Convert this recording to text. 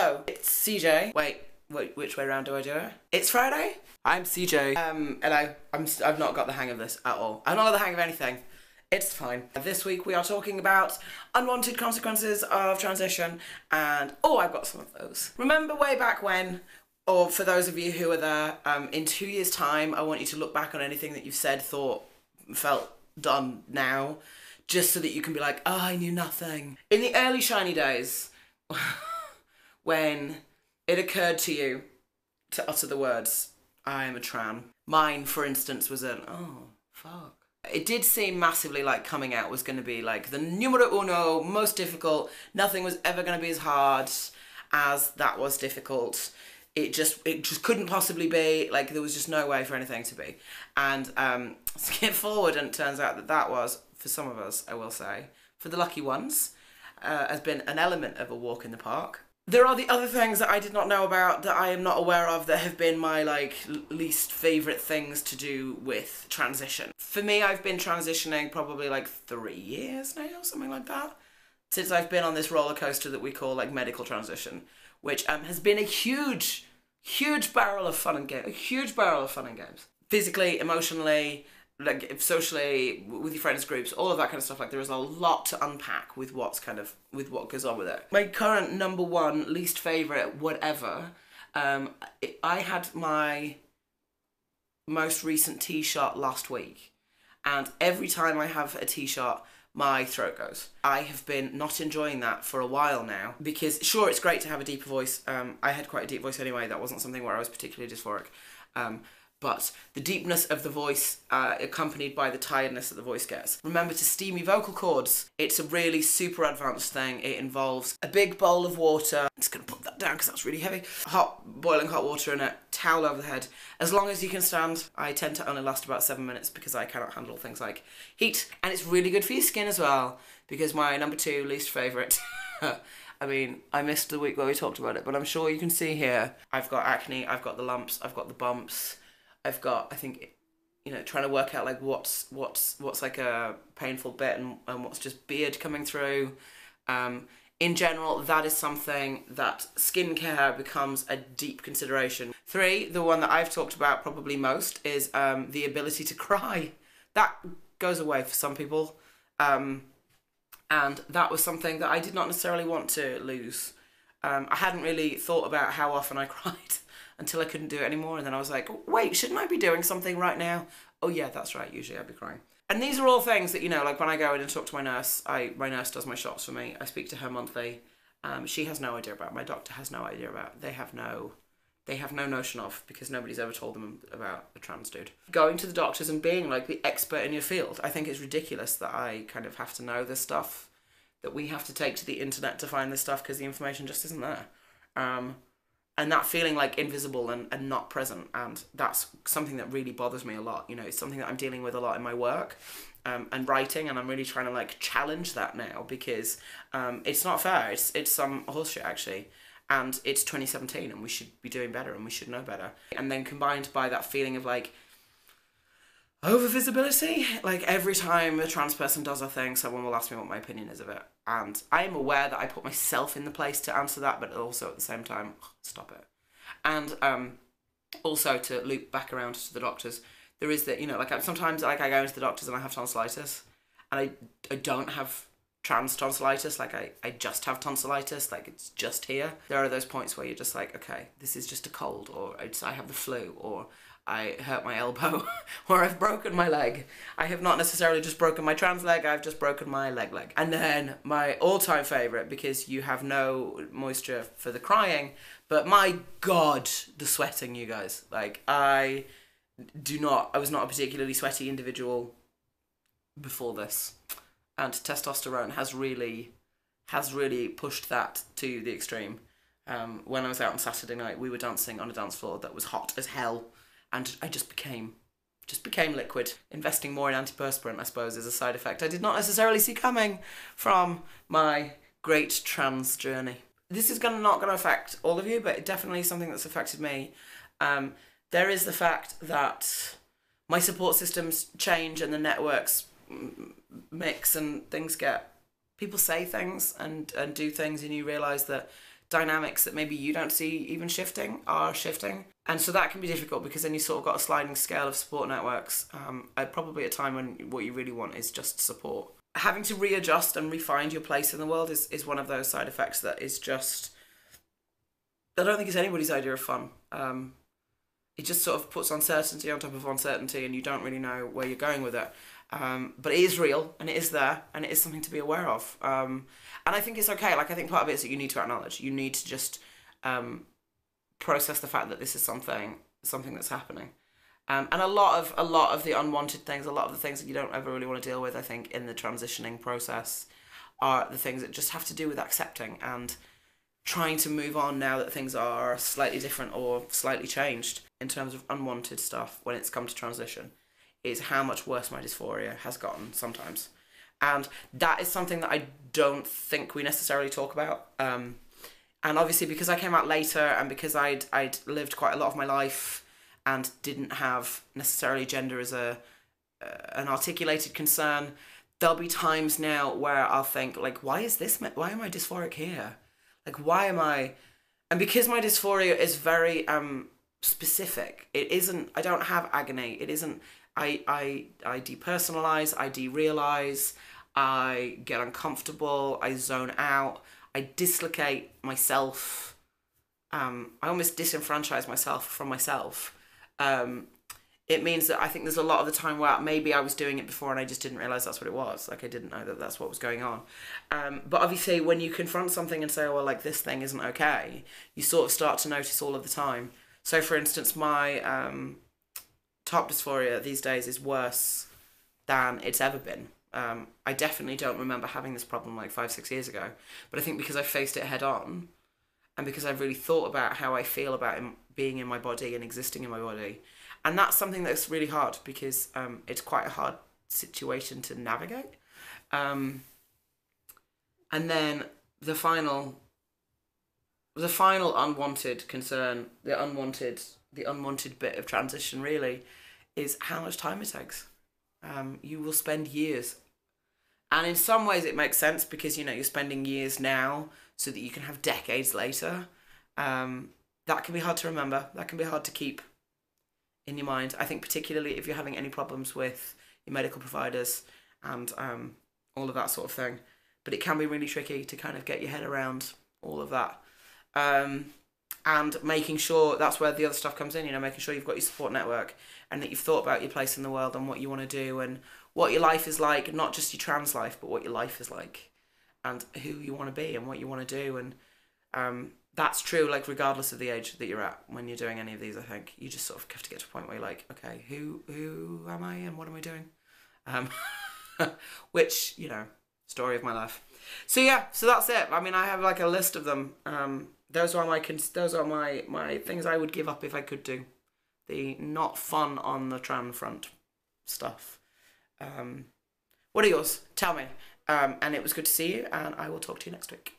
Hello, it's CJ. Wait, which way around do I do it? It's Friday. I'm CJ. And I've not got the hang of this at all. I've not got the hang of anything. It's fine. This week we are talking about unwanted consequences of transition, and I've got some of those. Remember way back when, or for those of you who are there, in 2 years' time, I want you to look back on anything that you've said, thought, felt, done now, just so that you can be like, oh, I knew nothing. In the early shiny days, when it occurred to you to utter the words, I am a tran. Mine, for instance, was an, oh, fuck. It did seem massively like coming out was going to be like the numero uno, most difficult. Nothing was ever going to be as hard as that was difficult. It just couldn't possibly be, like there was just no way for anything to be. And skip forward and it turns out that that was, for some of us, I will say, for the lucky ones, has been an element of a walk in the park. There are the other things that I did not know about, that I am not aware of, that have been my least favourite things to do with transition. For me, I've been transitioning probably 3 years now, something like that, since I've been on this roller coaster that we call medical transition, which has been a huge barrel of fun and games. Physically, emotionally, socially, with your friends groups, all of that kind of stuff. There is a lot to unpack with what goes on with it. My current number one least favourite whatever, I had my most recent T-shot last week, and every time I have a T-shot, my throat goes. I have been not enjoying that for a while now, because sure, it's great to have a deeper voice. I had quite a deep voice anyway. That wasn't something where I was particularly dysphoric. But the deepness of the voice, accompanied by the tiredness that the voice gets. Remember to steam your vocal cords. It's a really super advanced thing. It involves a big bowl of water. I'm just going to put that down because that's really heavy. Boiling hot water in it, towel over the head. As long as you can stand. I tend to only last about 7 minutes because I cannot handle things like heat. And it's really good for your skin as well, because my number 2 least favourite... I mean, I missed the week where we talked about it, but I'm sure you can see here. I've got acne, I've got the lumps, I've got the bumps. I've got, I think, trying to work out what's like a painful bit and what's just beard coming through. In general, that is something that skincare becomes a deep consideration. 3, the one that I've talked about probably most, is the ability to cry. That goes away for some people. And that was something that I did not necessarily want to lose. I hadn't really thought about how often I cried until I couldn't do it anymore, and then I was like, wait, shouldn't I be doing something right now? Oh yeah, that's right, usually I'd be crying. And these are all things that, when I go in and talk to my nurse, my nurse does my shots for me, I speak to her monthly. She has no idea about, my doctor has no idea about, they have no notion of, because nobody's ever told them about a trans dude. Going to the doctors and being the expert in your field, I think it's ridiculous that I kind of have to know this stuff, that we have to take to the internet to find this stuff because the information just isn't there. And that feeling invisible and not present, and that's something that really bothers me a lot. It's something that I'm dealing with a lot in my work and writing, and I'm really trying to challenge that now, because it's not fair. It's some horseshit actually, and it's 2017 and we should be doing better and we should know better. And then combined by that feeling of over visibility, every time a trans person does a thing, someone will ask me what my opinion is of it, and I am aware that I put myself in the place to answer that, but also at the same time, stop it. And also to loop back around to the doctors, there is that, sometimes I go into the doctors and I have tonsillitis, and I don't have trans tonsillitis, I just have tonsillitis, it's just here. There are those points where you're just okay, this is just a cold, or I have the flu, or I hurt my elbow, or I've broken my leg. I have not necessarily just broken my trans leg, I've just broken my leg. And then my all-time favourite, because you have no moisture for the crying, but my God, the sweating, you guys. I was not a particularly sweaty individual before this. And testosterone has really pushed that to the extreme. When I was out on Saturday night, we were dancing on a dance floor that was hot as hell. And I just became liquid. Investing more in antiperspirant, I suppose, is a side effect I did not necessarily see coming from my great trans journey. This is not going to affect all of you, but it definitely is something that's affected me. There is the fact that my support systems change and the networks mix, and people say things and do things, and you realise that dynamics that maybe you don't see even shifting are shifting. And so that can be difficult because then you sort of got a sliding scale of support networks, probably at a time when what you really want is just support. Having to readjust and refine your place in the world is one of those side effects that is just, I don't think it's anybody's idea of fun. It just sort of puts uncertainty on top of uncertainty and you don't really know where you're going with it. But it is real and it is there and it is something to be aware of. And I think it's okay. Like, I think part of it is that you need to acknowledge. You need to just process the fact that this is something that's happening. And a lot of the unwanted things, a lot of the things that you don't ever really want to deal with, I think, in the transitioning process are the things that just have to do with accepting and trying to move on now that things are slightly different or slightly changed. In terms of unwanted stuff when it's come to transition, is how much worse my dysphoria has gotten sometimes. And that is something that I don't think we necessarily talk about. And obviously because I came out later and because I'd lived quite a lot of my life and didn't have necessarily gender as an articulated concern, there'll be times now where I'll think, like, why am I dysphoric here? Like, why am I... And because my dysphoria is very specific, it isn't... I don't have agony. It isn't... I depersonalize, I derealize, I get uncomfortable, I zone out, I dislocate myself, I almost disenfranchise myself from myself. It means that I think there's a lot of the time where maybe I was doing it before and I just didn't realise that's what it was. Like, I didn't know that that's what was going on. But obviously when you confront something and say, oh, well, like, this thing isn't okay, you sort of start to notice all of the time. So, for instance, my top dysphoria these days is worse than it's ever been. I definitely don't remember having this problem like 5-6 years ago, but I think because I faced it head on and because I've really thought about how I feel about being in my body and existing in my body, and that's something that's really hard because it's quite a hard situation to navigate. And then the final unwanted concern, the unwanted bit of transition really is how much time it takes. You will spend years. And in some ways it makes sense because, you know, you're spending years now so that you can have decades later. That can be hard to remember. That can be hard to keep in your mind. I think particularly if you're having any problems with your medical providers and all of that sort of thing. But it can be really tricky to kind of get your head around all of that. And making sure, that's where the other stuff comes in, you know, making sure you've got your support network and that you've thought about your place in the world and what you want to do and what your life is like, not just your trans life, but what your life is like and who you want to be and what you want to do. And that's true, like, regardless of the age that you're at when you're doing any of these, I think. You just sort of have to get to a point where you're like, okay, who am I and what am I doing? Which, you know, story of my life. So yeah, so that's it. I mean, I have like a list of them. Those are my things I would give up if I could do. The not fun on the tran front stuff. What are yours? Tell me. And it was good to see you, and I will talk to you next week.